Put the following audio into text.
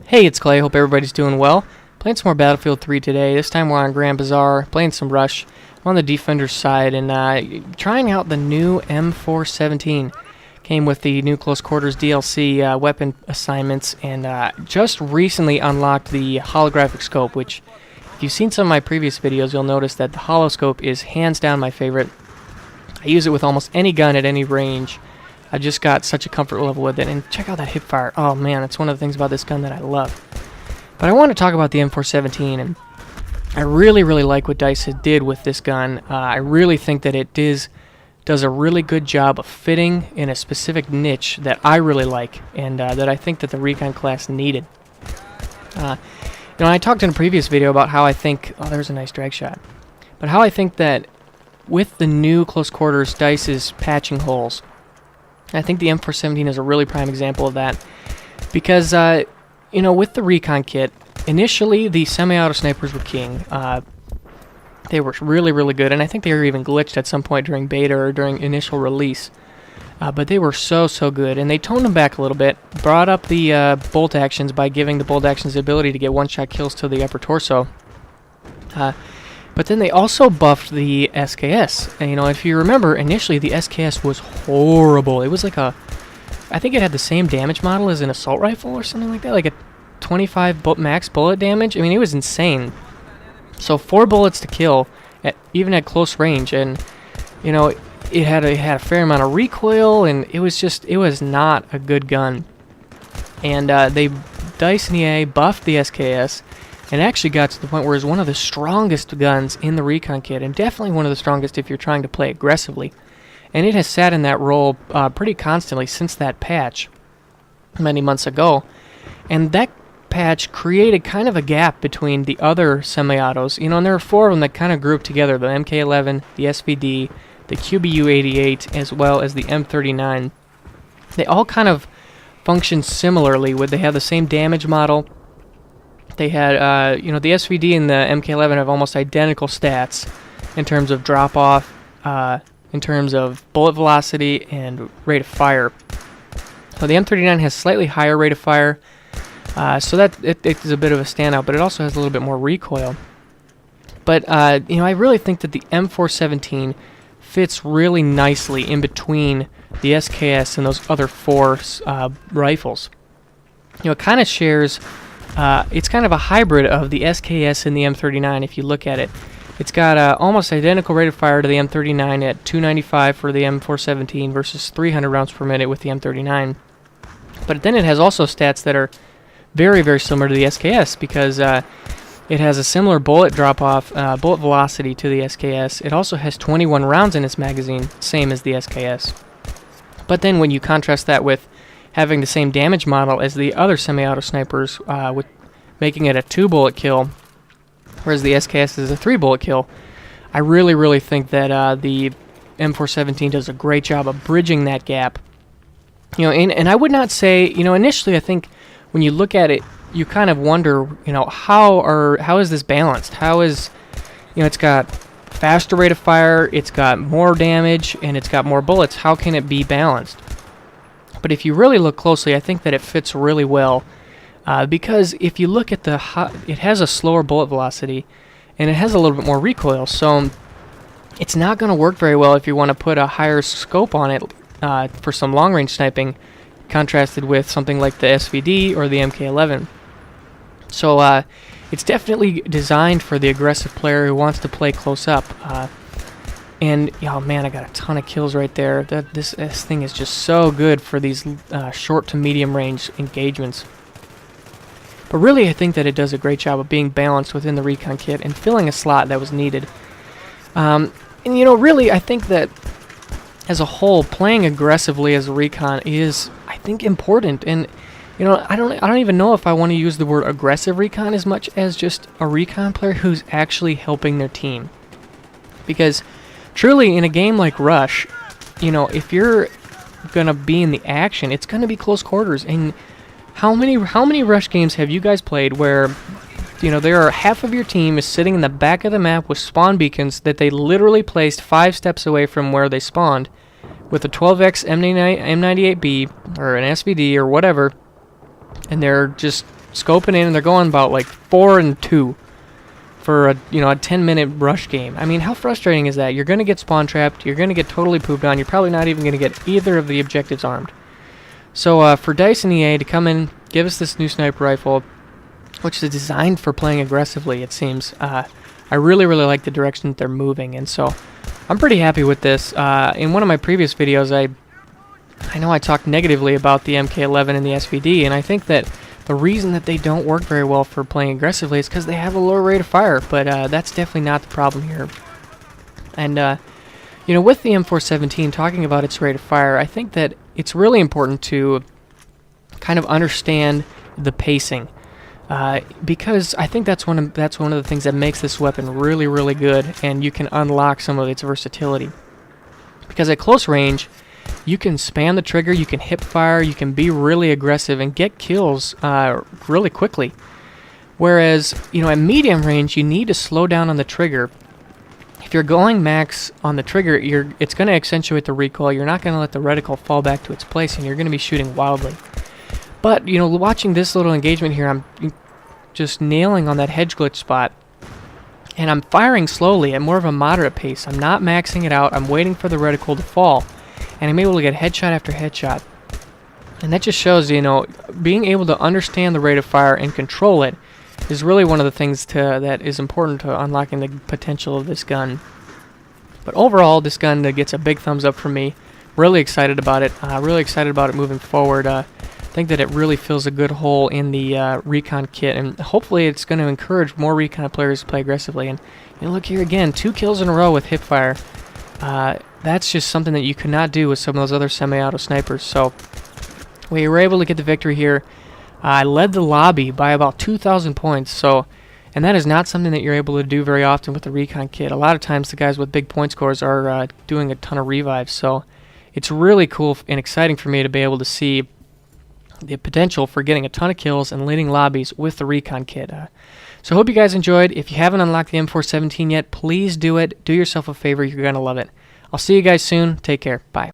Hey, it's Clay. Hope everybody's doing well. Playing some more Battlefield 3 today. This time we're on Grand Bazaar, playing some Rush. I'm on the Defender's side and trying out the new M417. Came with the new Close Quarters DLC weapon assignments, and just recently unlocked the holographic scope, which, if you've seen some of my previous videos, you'll notice that the holoscope is hands down my favorite. I use it with almost any gun at any range. I just got such a comfort level with it, and check out that hip fire. Oh man, it's one of the things about this gun that I love. But I want to talk about the M417, and I really like what DICE did with this gun. I really think that it does a really good job of fitting in a specific niche that I really like, and that I think that the Recon class needed. I talked in a previous video about how I think, oh, there's a nice drag shot, but how I think that with the new Close Quarters, DICE is patching holes. I think the M417 is a really prime example of that, because with the Recon kit, initially the semi-auto snipers were king. They were really good, and I think they were even glitched at some point during beta or during initial release. But they were so good, and they toned them back a little bit, brought up the bolt actions by giving the bolt actions the ability to get one-shot kills to the upper torso. But then they also buffed the SKS. And, if you remember, initially the SKS was horrible. It was like I think it had the same damage model as an assault rifle or something like that, like a 25 max bullet damage. I mean, it was insane. So 4 bullets to kill, even at close range, and it had a fair amount of recoil, and it was not a good gun. And DICE and EA buffed the SKS, and actually got to the point where it's one of the strongest guns in the Recon kit, and definitely one of the strongest if you're trying to play aggressively. And it has sat in that role pretty constantly since that patch many months ago. And that patch created kind of a gap between the other semi-autos, and there are 4 of them that kind of grouped together: the MK11, the SVD, the QBU-88, as well as the M39. They all kind of function similarly, they have the same damage model. They had, the SVD and the MK11 have almost identical stats in terms of drop-off, in terms of bullet velocity and rate of fire. So the M39 has slightly higher rate of fire, so that it is a bit of a standout, but it also has a little bit more recoil. But, I really think that the M417 fits really nicely in between the SKS and those other 4 rifles. It kind of shares... it's kind of a hybrid of the SKS and the M39 if you look at it. It's got almost identical rate of fire to the M39 at 295 for the M417 versus 300 rounds per minute with the M39. But then it has also stats that are very similar to the SKS, because it has a similar bullet drop-off, bullet velocity to the SKS. It also has 21 rounds in its magazine, same as the SKS. But then when you contrast that with having the same damage model as the other semi-auto snipers, with making it a 2-bullet kill, whereas the SKS is a 3-bullet kill, I really think that the M417 does a great job of bridging that gap. And I would not say, initially I think when you look at it, you kind of wonder, how is this balanced? How is, it's got faster rate of fire, it's got more damage, and it's got more bullets. How can it be balanced? But if you really look closely, I think that it fits really well, because if you look at it has a slower bullet velocity, and it has a little bit more recoil, so it's not going to work very well if you want to put a higher scope on it for some long-range sniping, contrasted with something like the SVD or the MK11. So it's definitely designed for the aggressive player who wants to play close up. And, oh man, I got a ton of kills right there. This thing is just so good for these short to medium range engagements. But really, I think that it does a great job of being balanced within the Recon kit and filling a slot that was needed. And, really, I think that as a whole, playing aggressively as a Recon is, I think, important. And, I don't even know if I want to use the word aggressive Recon as much as just a Recon player who's actually helping their team. Because truly, in a game like Rush, if you're gonna be in the action, it's gonna be close quarters. And how many Rush games have you guys played where, there are half of your team is sitting in the back of the map with spawn beacons that they literally placed 5 steps away from where they spawned, with a 12x M98B or an SVD or whatever, and they're just scoping in, and they're going about like 4 and 2 for a 10-minute rush game. I mean, how frustrating is that? You're going to get spawn trapped. You're going to get totally pooped on. You're probably not even going to get either of the objectives armed. So for DICE and EA to come in, give us this new sniper rifle, which is designed for playing aggressively, it seems. I really, really like the direction that they're moving, and so I'm pretty happy with this. In one of my previous videos, I know I talked negatively about the MK11 and the SVD, and I think that the reason that they don't work very well for playing aggressively is because they have a lower rate of fire, but that's definitely not the problem here. And, with the M417, talking about its rate of fire, I think that it's really important to kind of understand the pacing. Because I think that's one of the things that makes this weapon really, really good, and you can unlock some of its versatility. Because at close range, you can spam the trigger, you can hip fire, you can be really aggressive and get kills really quickly. Whereas, at medium range, you need to slow down on the trigger. If you're going max on the trigger, it's going to accentuate the recoil. You're not going to let the reticle fall back to its place, and you're going to be shooting wildly. But, watching this little engagement here, I'm just nailing on that hedge glitch spot. And I'm firing slowly at more of a moderate pace. I'm not maxing it out. I'm waiting for the reticle to fall. And I'm able to get headshot after headshot. And that just shows, being able to understand the rate of fire and control it is really one of the things that is important to unlocking the potential of this gun. But overall, this gun gets a big thumbs up from me. Really excited about it. Really excited about it moving forward. I think that it really fills a good hole in the recon kit, and hopefully it's going to encourage more recon players to play aggressively. And look here again, 2 kills in a row with hipfire. That's just something that you could not do with some of those other semi-auto snipers. So we were able to get the victory here. I led the lobby by about 2,000 points. And that is not something that you're able to do very often with the recon kit. A lot of times the guys with big point scores are doing a ton of revives. So it's really cool and exciting for me to be able to see the potential for getting a ton of kills and leading lobbies with the recon kit. So I hope you guys enjoyed. If you haven't unlocked the M417 yet, please do it. Do yourself a favor. You're going to love it. I'll see you guys soon. Take care. Bye.